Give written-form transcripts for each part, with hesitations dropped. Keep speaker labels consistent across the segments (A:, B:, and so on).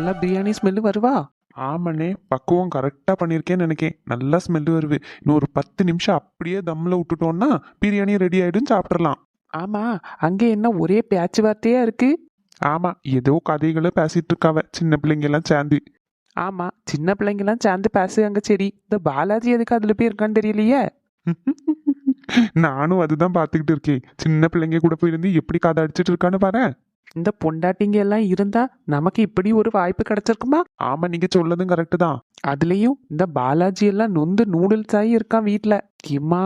A: நல்லா பிரியாணி ஸ்மெல்லு வருவா?
B: ஆமாண்ணே, பக்குவம் கரெக்டாக பண்ணியிருக்கேன்னு நினைக்கேன். நல்லா ஸ்மெல்லு வருது. இன்னும் ஒரு 10 நிமிஷம் அப்படியே தம்மில் விட்டுட்டோன்னா பிரியாணி ரெடி ஆகிடும், சாப்பிட்றலாம்.
A: ஆமா, அங்கே என்ன ஒரே பேச்சு வார்த்தையா இருக்கு?
B: ஆமாம், ஏதோ கதைகளை பேசிட்டு இருக்காவ சின்ன பிள்ளைங்கெல்லாம் சேர்ந்து.
A: ஆமா, சின்ன பிள்ளைங்கெல்லாம் சேர்ந்து பேசுவாங்க. சரி, இந்த பாலாஜி எதுக்கு அதுல போய் இருக்கான்னு தெரியலையே.
B: நானும் அதுதான் பார்த்துக்கிட்டு இருக்கேன். சின்ன பிள்ளைங்க கூட போயிருந்து எப்படி கதை அடிச்சிட்டு இருக்கான்னு பாரு.
A: இந்த பொண்டாட்டிங்க எல்லாம் இருந்தா நமக்கு இப்படி ஒரு வாய்ப்பு கிடைச்சிருக்குமா?
B: ஆமாம், நீங்கள் சொல்லதும் கரெக்டு தான்.
A: அதுலயும் இந்த பாலாஜி எல்லாம் நொந்து நூடுல்ஸ் ஆகி இருக்கான் வீட்டுல. கிம்மா,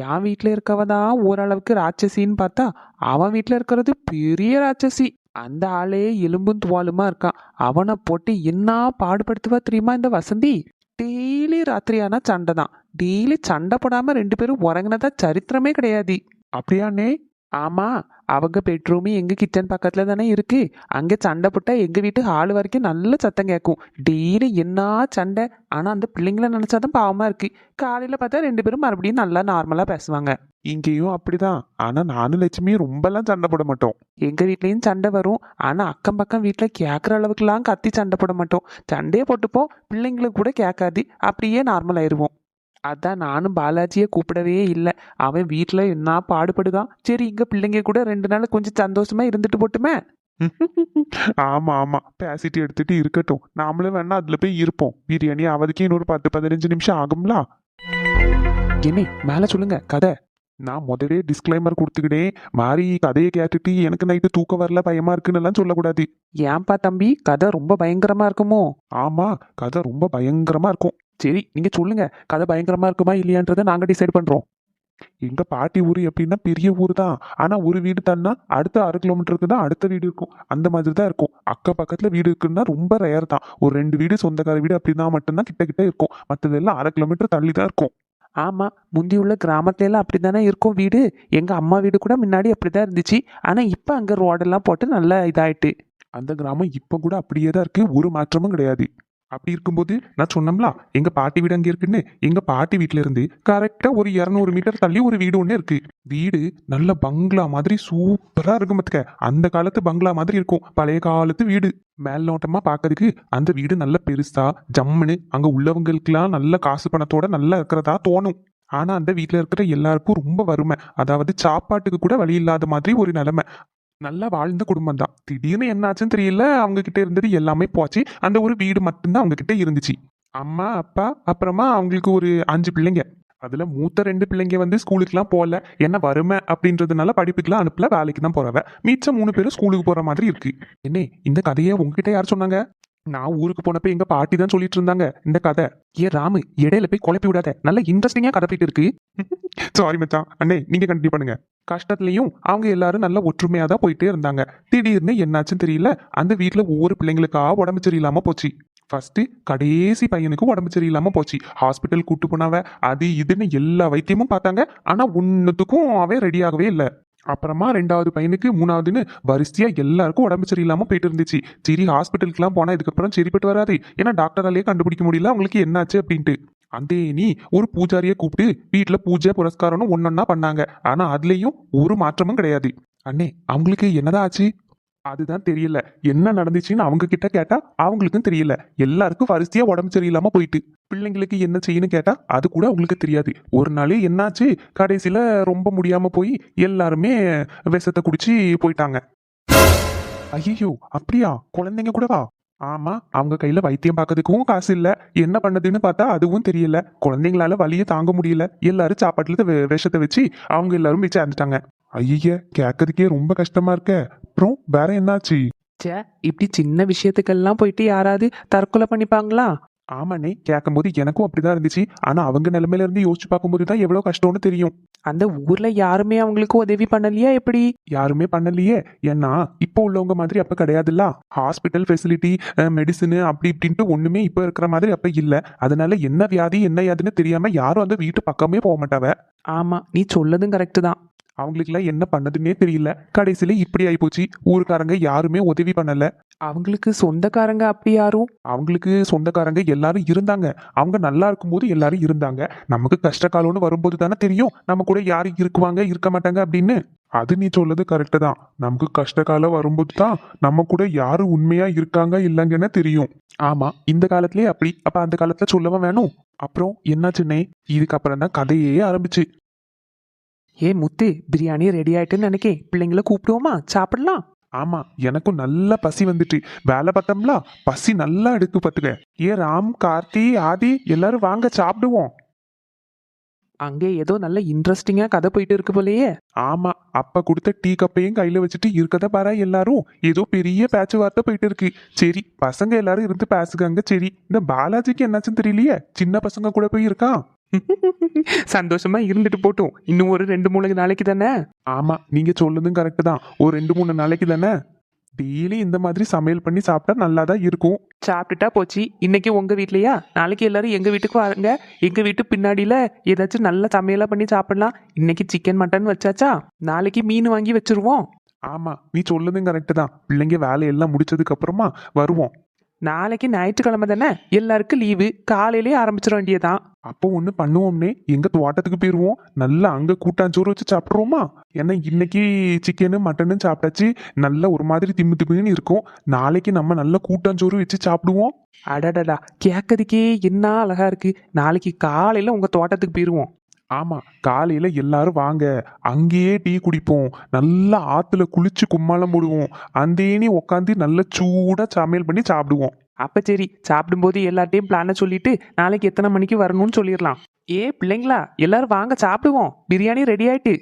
A: என் வீட்டுல இருக்கவதான் ஓரளவுக்கு ராட்சசின்னு பார்த்தா அவன் வீட்டுல இருக்கிறது பெரிய ராட்சசி. அந்த ஆளே எலும்பும் துவாலுமா இருக்கான். அவனை போட்டு என்ன பாடுபடுத்துவா தெரியுமா இந்த வசந்தி? டெய்லி ராத்திரி ஆனா சண்டை தான். டெய்லி சண்டை போடாம ரெண்டு பேரும் உறங்கினதா சரித்திரமே கிடையாது.
B: அப்படியாண்ணே?
A: ஆமா, அவங்க பெட்ரூமு எங்க கிச்சன் பக்கத்துல தானே இருக்கு. அங்க சண்டை போட்டா எங்க வீட்டு ஹால் வரைக்கும் நல்ல சத்தம் கேட்கும். டெய்லி என்ன சண்டை. ஆனா அந்த பிள்ளைங்கள நினைச்சாதான் பாவமா இருக்கு. காலையில பார்த்தா ரெண்டு பேரும் மறுபடியும் நல்லா நார்மலா பேசுவாங்க.
B: இங்கேயும் அப்படிதான். ஆனால் நானும் லட்சுமியும் ரொம்பலாம் சண்டை போட மாட்டோம்.
A: எங்க வீட்லயும் சண்டை வரும். ஆனா அக்கம் பக்கம் வீட்டுல கேட்குற அளவுக்குலாம் கத்தி சண்டை போட மாட்டோம். சண்டையே போட்டுப்போம், பிள்ளைங்களுக்கு கூட கேட்காது. அப்படியே நார்மல் ஆயிருவோம். அதான் நானும் பாலாஜியை கூப்பிடவே இல்லை. அவன் வீட்டில் என்ன பாடுபடுதான். சரி, இங்க பிள்ளைங்க கூட 2 நாள் கொஞ்சம் சந்தோஷமா இருந்துட்டு போட்டுமே.
B: ஆமா ஆமா, பேசிட்டு எடுத்துட்டு இருக்கட்டும். நாமளும் வேணா அதுல போய் இருப்போம். பிரியாணி அவதுக்கே இன்னொரு 10-15 நிமிஷம் ஆகும்ல.
A: என்ன மேல சொல்லுங்க கதை.
B: நான் முதலே டிஸ்க்ளைமர் கொடுத்துக்கிட்டேன். மாறி கதையை கேட்டுட்டு எனக்கு நைட்டு தூக்கம் வரல, பயமா இருக்குன்னு எல்லாம் சொல்லக்கூடாது.
A: ஏன்பா தம்பி, கதை ரொம்ப பயங்கரமா இருக்குமோ?
B: ஆமா, கதை ரொம்ப பயங்கரமா இருக்கும்.
A: சரி, நீங்க சொல்லுங்க, கதை பயங்கரமா இருக்குமா இல்லையான்றதை நாங்க டிசைட் பண்றோம்.
B: எங்க பாட்டி ஊரு எப்படின்னா பெரிய ஊர் தான். ஆனா ஒரு வீடு தான்னா அடுத்த 6 கிலோமீட்டருக்கு தான் அடுத்த வீடு இருக்கும். அந்த மாதிரி தான் இருக்கும். அக்க பக்கத்துல வீடு இருக்குன்னா ரொம்ப ரேர் தான். ஒரு 2 வீடு சொந்தக்கார வீடு அப்படின்னா மட்டும்தான் கிட்ட கிட்ட இருக்கும். மற்றதெல்லாம் 1/2 கிலோமீட்டர் தள்ளி தான் இருக்கும்.
A: ஆமா, முந்தி உள்ள கிராமத்துல எல்லாம் அப்படித்தானே இருக்கும் வீடு. எங்க அம்மா வீடு கூட முன்னாடி அப்படிதான் இருந்துச்சு. ஆனா இப்ப அங்க ரோடெல்லாம் போட்டு நல்லா இதாயிட்டு.
B: அந்த கிராமம் இப்ப கூட அப்படியே தான் இருக்கு, ஒரு மாற்றமும் கிடையாது. அப்படி இருக்கும்போது நான் சொன்னோம்ல, எங்க பாட்டி வீடு அங்கே இருக்குன்னு. எங்க பாட்டி வீட்டுல இருந்து கரெக்டா ஒரு 200 மீட்டர் தள்ளி ஒரு வீடு ஒண்ணு இருக்கு. வீடு நல்ல பங்களா மாதிரி சூப்பரா இருக்கும் பாத்துக்க. அந்த காலத்து பங்களா மாதிரி இருக்கும், பழைய காலத்து வீடு. மேல் நோட்டமா பாக்கிறதுக்கு அந்த வீடு நல்ல பெருசா ஜம்முன்னு அங்க உள்ளவங்களுக்குலாம் நல்ல காசு பணத்தோட நல்லா இருக்கிறதா தோணும். ஆனா அந்த வீட்டுல இருக்கிற எல்லாருக்கும் ரொம்ப வறுமை. அதாவது சாப்பாட்டுக்கு கூட வழி இல்லாத மாதிரி ஒரு நிலைமை. நல்லா வாழ்ந்த குடும்பம் தான். திடீர்னு என்னாச்சுன்னு தெரியல, அவங்க கிட்ட இருந்தது எல்லாமே போச்சு. அந்த ஒரு வீடு மட்டும்தான் அவங்க கிட்ட இருந்துச்சு. அம்மா அப்பா அப்புறமா அவங்களுக்கு ஒரு 5 பிள்ளைங்க. அதுல மூத்த 2 பிள்ளைங்க வந்து ஸ்கூலுக்குலாம் போகல. என்ன வறுமை அப்படின்றதுனால படிப்புக்குலாம் அனுப்பல, வேலைக்கு தான் போறவ. மிச்சம் 3 பேரும் ஸ்கூலுக்கு போற மாதிரி இருக்கு. என்ன இந்த கதையை உங்ககிட்ட யார் சொன்னாங்க? நான் ஊருக்கு போனப்ப எங்க பாட்டி தான் சொல்லிட்டு இருந்தாங்க இந்த கதை. ஏ ராமு, இடையில போய் குழப்பி விடாத. நல்ல இன்ட்ரெஸ்டிங்கா கதை போயிட்டு இருக்கு. சாரி மச்சான். அண்ணே நீங்க கண்டிப்பா பண்ணுங்க. கஷ்டத்துலயும் அவங்க எல்லாரும் நல்ல ஒற்றுமையா தான் போயிட்டே இருந்தாங்க. திடீர்னு என்னாச்சுன்னு தெரியல, அந்த வீட்டுல ஒவ்வொரு பிள்ளைங்களுக்கா உடம்பு சரியில்லாம போச்சு. ஃபர்ஸ்ட் கடைசி பையனுக்கு உடம்பு சரியில்லாம போச்சு. ஹாஸ்பிட்டல் கூட்டு போனவ அது இதுன்னு எல்லா வைத்தியமும் பார்த்தாங்க. ஆனா ஒன்னுத்துக்கும் அவன் ரெடி ஆகவே இல்லை. அப்புறமா 2வது பையனுக்கு 3வதுன்னு வரிசையா எல்லாருக்கும் உடம்பு சரியில்லாம போயிட்டு இருந்துச்சு. சரி, ஹாஸ்பிட்டலுக்குலாம் போனா இதுக்கப்புறம் சரிப்பட்டு வராது. ஏன்னா டாக்டராலேயே கண்டுபிடிக்க முடியல அவங்களுக்கு என்னாச்சு அப்படின்ட்டு. அந்த நீ ஒரு பூஜாரியை கூப்பிட்டு வீட்டுல பூஜை புரஸ்காரம்னு ஒன்னொன்னா பண்ணாங்க. ஆனா அதுலயும் ஒரு மாற்றமும் கிடையாது. அண்ணே, அவங்களுக்கு என்னதான் ஆச்சு? அதுதான் தெரியல. என்ன நடந்துச்சுன்னு அவங்க கிட்ட கேட்டா அவங்களுக்கும் தெரியல. எல்லாருக்கும் வரிசையா உடம்பு சரியில்லாம போயிட்டு. பிள்ளைங்களுக்கு என்ன செய்யணும் கேட்டா அது கூட அவங்களுக்கு தெரியாது. ஒரு நாள் என்னாச்சு, கடைசியில ரொம்ப முடியாம போய் எல்லாருமே விஷத்தை குடிச்சு போயிட்டாங்க. ஐயோ, அப்படியா? குழந்தைங்க கூடவா? ஆமா, அவங்க கையில வைத்தியம் பார்க்கறதுக்கும் காசு இல்ல. என்ன பண்ணதுன்னு பார்த்தா அதுவும் தெரியல. குழந்தைங்களால வலியை தாங்க முடியல. எல்லாரும் சாப்பாட்டுல விஷத்தை வச்சு அவங்க எல்லாரும் போய் சேர்ந்துட்டாங்க. ஐய, கேட்கறதுக்கே ரொம்ப கஷ்டமா இருக்க. அப்புறம் வேற என்னாச்சு?
A: ச்சே, இப்படி சின்ன விஷயத்துக்கெல்லாம் போயிட்டு யாராவது தற்கொலை பண்ணிப்பாங்களா?
B: ஆமாண்ணே, கேட்கும்போது எனக்கும் அப்படிதான் இருந்துச்சு. ஆனா அவங்க நிலைமையில இருந்து யோசிச்சு பார்க்கும்போது தான் எவ்வளவு கஷ்டம்னு தெரியும்.
A: அந்த ஊர்ல யாருமே அவங்களுக்கு உதவி பண்ணலையா எப்படி?
B: யாருமே பண்ணலையே. ஏன்னா இப்போ உள்ளவங்க மாதிரி அப்ப கிடையாதுல்ல. ஹாஸ்பிட்டல் ஃபெசிலிட்டி, மெடிசன் அப்படி இப்படின்ட்டு ஒண்ணுமே இப்ப இருக்கிற மாதிரி அப்ப இல்ல. அதனால என்ன வியாதி என்ன யாதுன்னு தெரியாம யாரும் அந்த வீட்டு பக்கமே போக மாட்டாவ.
A: ஆமா, நீ சொல்லதும் கரெக்டு தான்.
B: அவங்களுக்குலாம் என்ன பண்ணதுன்னே தெரியல. கடைசியில இப்படி ஆயிப்போச்சு. ஊருக்காரங்க யாருமே உதவி பண்ணல.
A: அவங்களுக்கு சொந்தக்காரங்க அப்படி யாரும்?
B: அவங்களுக்கு சொந்தக்காரங்க எல்லாரும் இருந்தாங்க. அவங்க நல்லா இருக்கும்போது எல்லாரும் இருந்தாங்க. நமக்கு கஷ்ட காலம்னு வரும்போது தானே தெரியும் நம்ம கூட யாரு இருக்குவாங்க இருக்க மாட்டாங்க அப்படின்னு. அது நீ சொல்றது கரெக்டு தான். நமக்கு கஷ்ட காலம் வரும்போது தான் நம்ம கூட யாரு உண்மையா இருக்காங்க இல்லைங்கன்னு தெரியும். ஆமா, இந்த காலத்திலேயே அப்படி, அப்ப அந்த காலத்துல சொல்லவும் வேணும். அப்புறம் என்னாச்சுன்னே, இதுக்கப்புறம் தான் கதையே ஆரம்பிச்சு.
A: ஏ முத்து, பிரியாணி ரெடி ஆயிட்டுன்னு நினைக்கேன். பிள்ளைங்கள கூப்பிடுவோமா, சாப்பிடலாம்.
B: ஆமா, எனக்கும் நல்ல பசி வந்துட்டு. வேலை பார்த்தோம்ல, பசி நல்லா எடுத்து பார்த்துக்க. ஏ ராம், கார்த்தி, ஆதி எல்லாரும் வாங்க சாப்பிடுவோம்.
A: அங்கே ஏதோ நல்ல இன்ட்ரெஸ்டிங்கா கதை போயிட்டு இருக்கு போலயே.
B: ஆமா, அப்ப கொடுத்த டீ கப்பையும் கையில வச்சுட்டு இருக்கத பாரா எல்லாரும். ஏதோ பெரிய பேச்சுவார்த்தை போயிட்டு இருக்கு. சரி, பசங்க எல்லாரும் இருந்து பேசுகாங்க. சரி, இந்த பாலாஜிக்கு என்னாச்சுன்னு தெரியலையே, சின்ன பசங்க கூட போய் இருக்கான்.
A: சந்தோஷமா இருந்துட்டு போட்டும். இன்னும் ஒரு 2-3 நாளைக்கு தானே.
B: ஆமா, நீங்க சொல்லுதும் கரெக்டு தான். ஒரு 2-3 நாளைக்கு தானே. டெய்லி இந்த மாதிரி சமையல் பண்ணி சாப்பிட்டா நல்லா தான் இருக்கும்.
A: சாப்பிட்டுட்டா போச்சு. இன்னைக்கு உங்க வீட்லயா, நாளைக்கு எல்லாரும் எங்க வீட்டுக்கு வாங்க. எங்க வீட்டு பின்னாடியில ஏதாச்சும் நல்ல சமையலா பண்ணி சாப்பிடலாம். இன்னைக்கு சிக்கன் மட்டன் வச்சாச்சா, நாளைக்கு மீன் வாங்கி வச்சிருவோம்.
B: ஆமா, நீ சொல்லுதும் கரெக்டு தான். பிள்ளைங்க வேலையெல்லாம் முடிச்சதுக்கு அப்புறமா வருவோம்.
A: நாளைக்கு ஞாயிற்றுக்கிழமை தானே, எல்லாருக்கும் லீவு. காலையிலேயே ஆரம்பிச்சிட வேண்டியதான்.
B: அப்போ ஒன்று பண்ணுவோம்னே, எங்க தோட்டத்துக்கு போயிருவோம். நல்லா அங்க கூட்டாஞ்சோறு வச்சு சாப்பிட்ருவோமா? ஏன்னா இன்னைக்கு சிக்கனு மட்டனு சாப்பிட்டாச்சு, நல்ல ஒரு மாதிரி திம்மு திம்முன்னு இருக்கும். நாளைக்கு நம்ம நல்ல கூட்டாஞ்சோறு வச்சு சாப்பிடுவோம்.
A: அடடடா, கேட்கறதுக்கே என்ன அழகா இருக்கு. நாளைக்கு காலையில உங்க தோட்டத்துக்கு போயிருவோம்.
B: ஆமா, காலையில எல்லாரும் வாங்க. அங்கேயே டீ குடிப்போம். நல்லா ஆத்துல குளிச்சு கும்மாளம் போடுவோம். அந்தேனி உட்காந்து நல்ல சூடா சமையல் பண்ணி சாப்பிடுவோம்.
A: அப்ப சரி, சாப்பிடும்போது எல்லார்ட்டையும் பிளான சொல்லிட்டு நாளைக்கு எத்தனை மணிக்கு வரணும்னு சொல்லிடலாம். ஏ பிள்ளைங்களா, எல்லாரும் வாங்க சாப்பிடுவோம். பிரியாணி ரெடி ஆயிட்டு.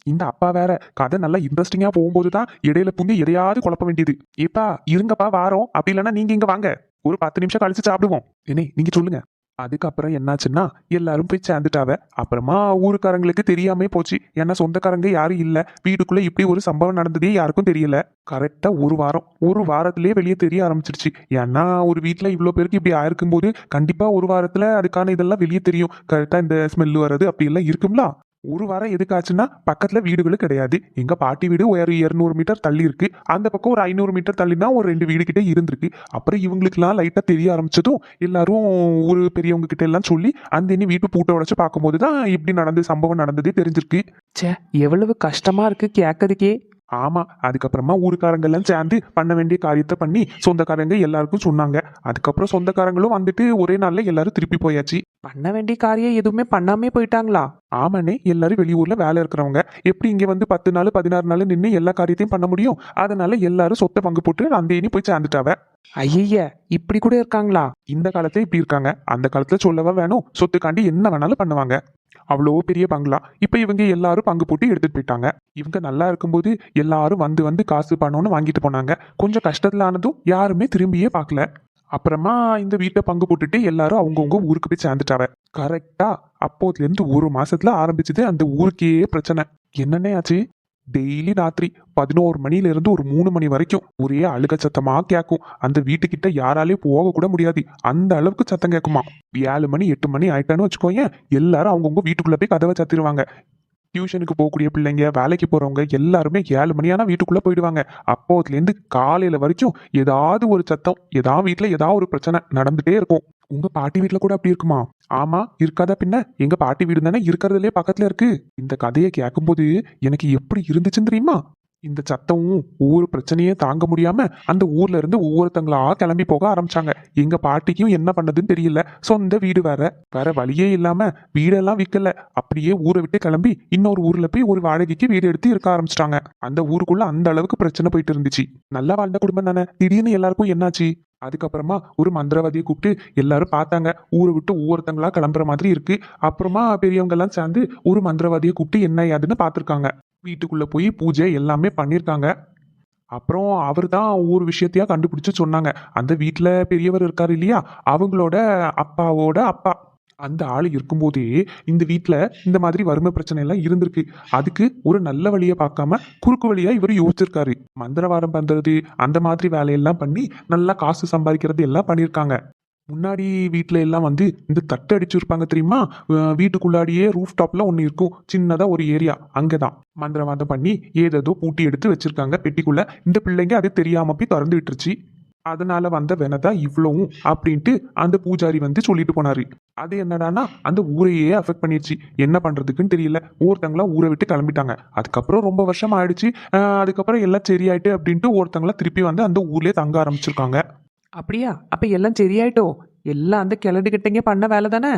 B: இந்த அப்பா வேற கதை நல்லா இன்ட்ரெஸ்டிங்கா போகும்போது தான் இடையில புந்து எதையாவது குழப்ப வேண்டியது. ஏப்பா இருங்கப்பா வாரோம், அப்படி இல்லைன்னா நீங்க இங்க வாங்க, ஒரு 10 நிமிஷம் கழிச்சு சாப்பிடுவோம். என்ன நீங்க சொல்லுங்க. அதுக்கப்புறம் என்னாச்சுன்னா எல்லாரும் போய் சேர்ந்துட்டாவ. அப்புறமா ஊருக்காரங்களுக்கு தெரியாம போச்சு. ஏன்னா சொந்தக்காரங்க யாரும் இல்ல. வீட்டுக்குள்ள இப்படி ஒரு சம்பவம் நடந்ததே யாருக்கும் தெரியல. கரெக்டா ஒரு வாரத்திலேயே வெளியே தெரிய ஆரம்பிச்சிருச்சு. ஏன்னா ஒரு வீட்டுல இவ்வளவு பேருக்கு இப்படி ஆயிருக்கும் போது கண்டிப்பா ஒரு வாரத்துல அதுக்கான இதெல்லாம் வெளியே தெரியும். கரெக்டா இந்த ஸ்மெல் வர்றது அப்படி எல்லாம் இருக்கும்ல. ஒரு வாரம் எதுக்காச்சுன்னா பக்கத்துல வீடுகளும் கிடையாது. எங்க பாட்டி வீடு ஒரு 200 மீட்டர் தள்ளி இருக்கு. அந்த பக்கம் ஒரு 500 மீட்டர் தள்ளினா ஒரு 2 வீடு கிட்ட இருந்திருக்கு. அப்புறம் இவங்களுக்குலாம் லைட்டா தெரிய ஆரம்பிச்சதும் எல்லாரும் ஒரு பெரியவங்க கிட்ட எல்லாம் சொல்லி அந்த இனி வீட்டு பூட்டை உடைச்சு பார்க்கும்போது தான் இப்படி சம்பவம் நடந்ததே தெரிஞ்சிருக்கு.
A: ச்சே, எவ்வளவு கஷ்டமா இருக்கு கேட்கறதுக்கே.
B: ஆமா, அதுக்கப்புறமா ஊருக்காரங்க எல்லாம் சேர்ந்து பண்ண வேண்டிய காரியத்தை பண்ணி சொந்தக்காரங்க எல்லாருக்கும் சொன்னாங்க. அதுக்கப்புறம் சொந்தக்காரங்களும் வந்துட்டு ஒரே நாள்ல எல்லாரும் திருப்பி போயாச்சு.
A: பண்ண வேண்டிய காரியம் எதுவுமே பண்ணாமே போயிட்டாங்களா?
B: ஆமாண்ணே, எல்லாரும் வெளியூர்ல வேலை இருக்கிறவங்க எப்படி இங்க வந்து 10 நாள் 16 நாள் நின்று எல்லா காரியத்தையும் பண்ண முடியும்? அதனால எல்லாரும் சொத்தை பங்கு போட்டு அந்த இனி போய் சேர்ந்துட்டாவ.
A: ஐய, இப்படி கூட இருக்காங்களா?
B: இந்த காலத்துல இப்படி இருக்காங்க. அந்த காலத்துல சொல்லவா வேணும், சொத்துக்காண்டி என்ன வேணாலும் பண்ணுவாங்க. அவ்வளோ பெரிய பங்களா. இப்ப இவங்க எல்லாரும் பங்கு போட்டு எடுத்துட்டு போயிட்டாங்க. இவங்க நல்லா இருக்கும்போது எல்லாரும் வந்து வந்து காசு பணம்னு வாங்கிட்டு போனாங்க. கொஞ்சம் கஷ்டத்துல ஆனதும் யாருமே திரும்பியே பார்க்கல. அப்புறமா இந்த வீட்டை பங்கு போட்டுட்டு எல்லாரும் அவங்கவுங்க ஊருக்கு போய் சேர்ந்துட்டாவ. கரெக்டா அப்போதுல இருந்து ஒரு மாசத்துல ஆரம்பிச்சது அந்த ஊருக்கே பிரச்சனை. என்னன்னே ஆச்சு, டெய்லி ராத்திரி 11 மணில இருந்து ஒரு 3 மணி வரைக்கும் ஒரே அழுக சத்தமா கேட்கும். அந்த வீட்டுக்கிட்ட யாராலையும் போக கூட முடியாது, அந்த அளவுக்கு சத்தம் கேட்குமா. 7 மணி 8 மணி ஆயிட்டான்னு வச்சுக்கோங்க, எல்லாரும் அவங்கவுங்க வீட்டுக்குள்ள போய் கதவை சத்திடுவாங்க. டியூஷனுக்கு போகக்கூடிய பிள்ளைங்க, வேலைக்கு போறவங்க எல்லாருமே 7 மணியானா வீட்டுக்குள்ள போயிடுவாங்க. அப்போதுல இருந்து காலையில வரைக்கும் ஏதாவது ஒரு சத்தம், ஏதாவது வீட்டுல ஏதாவது ஒரு பிரச்சனை நடந்துட்டே இருக்கும். உங்க பாட்டி வீட்டுல கூட அப்படி இருக்குமா? ஆமா, இருக்காதா பின்ன. எங்க பாட்டி வீடு தானே இருக்கிறதுலே பக்கத்துல இருக்கு. இந்த கதையை கேட்கும்போது எனக்கு எப்படி இருந்துச்சுன்னு தெரியுமா? இந்த சத்தமும் ஒவ்வொரு பிரச்சனையே தாங்க முடியாம அந்த ஊர்ல இருந்து ஒவ்வொருத்தங்களா கிளம்பி போக ஆரம்பிச்சாங்க. எங்க பாட்டிக்கும் என்ன பண்ணதுன்னு தெரியல. சொந்த வீடு வேற வழியே இல்லாம வீடெல்லாம் விற்கல. அப்படியே ஊரை விட்டு கிளம்பி இன்னொரு ஊர்ல போய் ஒரு வாடகைக்கு வீடு எடுத்து இருக்க ஆரம்பிச்சிட்டாங்க. அந்த ஊருக்குள்ள அந்த அளவுக்கு பிரச்சனை போயிட்டு இருந்துச்சு. நல்லா வாழ்ந்த குடும்பம் தானே. திடீர்னு எல்லாருக்கும் என்னாச்சு? அதுக்கப்புறமா ஒரு மந்திரவாதியை கூப்பிட்டு எல்லாரும் பார்த்தாங்க. ஊரை விட்டு ஒவ்வொருத்தங்களா கிளம்புற மாதிரி இருக்கு. அப்புறமா பெரியவங்க எல்லாம் சேர்ந்து ஒரு மந்திரவாதியை கூப்பிட்டு என்ன ஏதுன்னு பார்த்துருக்காங்க. வீட்டுக்குள்ள போய் பூஜை எல்லாமே பண்ணியிருக்காங்க. அப்புறம் அவர் தான் ஒவ்வொரு விஷயத்தையா கண்டுபிடிச்சு சொன்னாங்க. அந்த வீட்டில் பெரியவர் இருக்காரு இல்லையா, அவங்களோட அப்பாவோட அப்பா. அந்த ஆள் இருக்கும்போதே இந்த வீட்டில் இந்த மாதிரி வறுமை பிரச்சனை எல்லாம் இருந்திருக்கு. அதுக்கு ஒரு நல்ல வழியை பார்க்காம குறுக்கு வழியா இவர் யோசிச்சிருக்காரு. மந்திரவாதம் பண்றது அந்த மாதிரி வேலையெல்லாம் பண்ணி நல்லா காசு சம்பாதிக்கிறது எல்லாம் பண்ணியிருக்காங்க. முன்னாடி வீட்டில எல்லாம் வந்து இந்த தட்டு அடிச்சிருப்பாங்க தெரியுமா? வீட்டுக்குள்ளாடியே ரூஃப் டாப்ல ஒன்று இருக்கும், சின்னதா ஒரு ஏரியா. அங்கதான் மந்திரவாதம் பண்ணி ஏதேதோ பூட்டி எடுத்து வச்சிருக்காங்க பெட்டிக்குள்ள. இந்த பிள்ளைங்க அது தெரியாம போய் திறந்து விட்டுருச்சு. அதனால வந்த வெனதான் இவ்வளவும் அப்படின்ட்டு அந்த பூஜாரி வந்து சொல்லிட்டு போனாரு. அது என்னடான்னா அந்த ஊரையே அஃபெக்ட் பண்ணிருச்சு. என்ன பண்றதுக்குன்னு தெரியல. ஒருத்தங்களா ஊரை விட்டு கிளம்பிட்டாங்க. அதுக்கப்புறம் ரொம்ப வருஷம் ஆயிடுச்சு. அதுக்கப்புறம் எல்லாம் சரியாயிட்டு அப்படின்ட்டு ஒருத்தங்களா திருப்பி வந்து அந்த ஊர்லயே தங்க ஆரம்பிச்சிருக்காங்க.
A: அப்படியா? அப்ப எல்லாம் சரியாயிட்டோ? எல்லாம் அந்த கிழடுகிட்டங்க பண்ண வேலை தானே?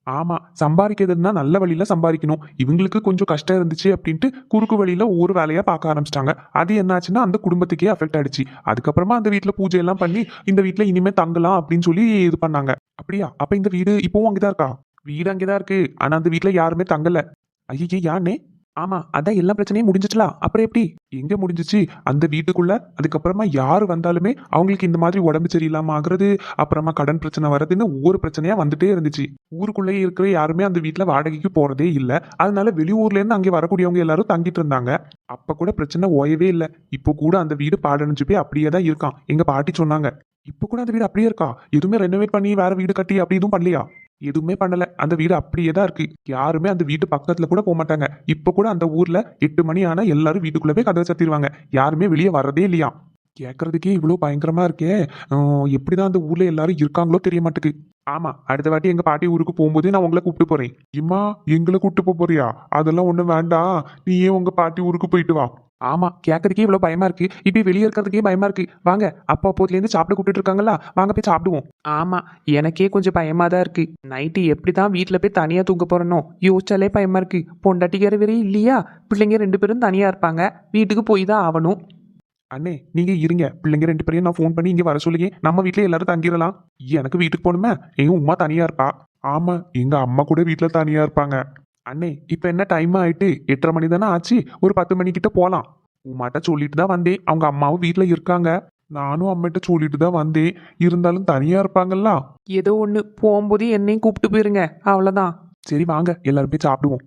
B: ஆமா, சம்பாதிக்கிறதுனா நல்ல வழியில சம்பாதிக்கணும். இவங்களுக்கு கொஞ்சம் கஷ்டம் இருந்துச்சு அப்படின்ட்டு குறுக்கு வழியில ஒவ்வொரு வேலையா பார்க்க ஆரம்பிச்சிட்டாங்க. அது என்னாச்சுன்னா அந்த குடும்பத்துக்கே அஃபெக்ட் ஆயிடுச்சு. அதுக்கப்புறமா அந்த வீட்டுல பூஜை எல்லாம் பண்ணி இந்த வீட்டுல இனிமே தங்கலாம் அப்படின்னு சொல்லி இது பண்ணாங்க. அப்படியா? அப்ப இந்த வீடு இப்பவும் அங்கதான் இருக்கா? வீடு அங்கேதான் இருக்கு. ஆனா அந்த வீட்டுல யாருமே தங்கல. ஐயே, யானே? ஆமா, அதான் எல்லா பிரச்சனையும் முடிஞ்சிச்சுலாம். அப்புறம் எப்படி? எங்க முடிஞ்சிச்சு? அந்த வீட்டுக்குள்ள அதுக்கப்புறமா யாரு வந்தாலுமே அவங்களுக்கு இந்த மாதிரி உடம்பு சரியில்லாம ஆகுறது, அப்புறமா கடன் பிரச்சனை வர்றதுன்னு ஒவ்வொரு பிரச்சனையா வந்துட்டே இருந்துச்சு. ஊருக்குள்ளேயே இருக்கிற யாருமே அந்த வீட்டுல வாடகைக்கு போறதே இல்ல. அதனால வெளியூர்ல இருந்து அங்கே வரக்கூடியவங்க எல்லாரும் தங்கிட்டு இருந்தாங்க. அப்ப கூட பிரச்சனை ஓயவே இல்ல. இப்போ கூட அந்த வீடு பாடடைஞ்சு போய் அப்படியே தான் இருக்கான். எங்க பாட்டி சொன்னாங்க. இப்ப கூட அந்த வீடு அப்படியே இருக்கா? எதுவுமே ரெனோவேட் பண்ணி வேற வீடு கட்டி அப்படி எதுவும் பண்ணலையா? எதுவுமே பண்ணல. அந்த வீடு அப்படியே தான் இருக்கு. யாருமே அந்த வீட்டு பக்கத்துல கூட போக மாட்டாங்க. இப்ப கூட அந்த ஊர்ல 8 மணி ஆனா எல்லாரும் வீட்டுக்குள்ளவே கதவை சாத்திடுவாங்க. யாருமே வெளியே வர்றதே இல்லையா? கேட்கறதுக்கே இவ்வளோ பயங்கரமா இருக்கே. எப்படிதான் அந்த ஊர்ல எல்லாரும் இருக்காங்களோ தெரிய மாட்டுக்கு. ஆமா, அடுத்த வாட்டி எங்க பாட்டி ஊருக்கு போகும்போது நான் உங்களை கூப்பிட்டு போறேன். இம்மா, எங்களை கூப்பிட்டு போறியா? அதெல்லாம் ஒண்ணும் வேண்டாம். நீயே உங்க பாட்டி ஊருக்கு போயிட்டு வா.
A: ஆமா, கேட்கறதுக்கே இவ்வளவு பயமா இருக்கு. இப்படி வெளியே இருக்கிறதுக்கே பயமா இருக்கு. வாங்க, அப்பா அப்போதுல இருந்து சாப்பிட கூப்பிட்டு இருக்காங்களா, வாங்க போய் சாப்பிடுவோம். ஆமா, எனக்கே கொஞ்சம் பயமா தான் இருக்கு. நைட்டு எப்படிதான் வீட்டுல போய் தனியா தூங்க போறனோ யோசிச்சாலே பயமா இருக்கு. பொண்டாட்டிக்கார வேற இல்லையா? பிள்ளைங்க 2 பேரும் தனியா இருப்பாங்க. வீட்டுக்கு போய் தான் ஆகணும்.
B: அண்ணே, நீங்க இருங்க. பிள்ளைங்க 2 பேரையும் நான் ஃபோன் பண்ணி இங்க வர சொல்லுங்க. நம்ம வீட்ல எல்லாரும் தங்கிடலாம். எனக்கு வீட்டுக்கு போகணுமே. எங்க உமா தனியா இருப்பா. ஆமா, எங்க அம்மா கூட வீட்டுல தனியா இருப்பாங்க. அண்ணே, இப்ப என்ன டைம் ஆயிட்டு? 8:30 மணி தானே ஆச்சு. ஒரு 10 மணிக்கிட்ட போலாம். உமாட்ட சொல்லிட்டு தான் வந்தேன். அவங்க அம்மாவும் வீட்டுல இருக்காங்க. நானும் அம்மிட்ட சொல்லிட்டு தான் வந்தேன். இருந்தாலும் தனியா இருப்பாங்கல்ல.
A: ஏதோ ஒண்ணு, போகும்போது என்னையும் கூப்பிட்டு போயிருங்க. அவ்வளவுதான்.
B: சரி, வாங்க எல்லாரும் போய் சாப்பிடுவோம்.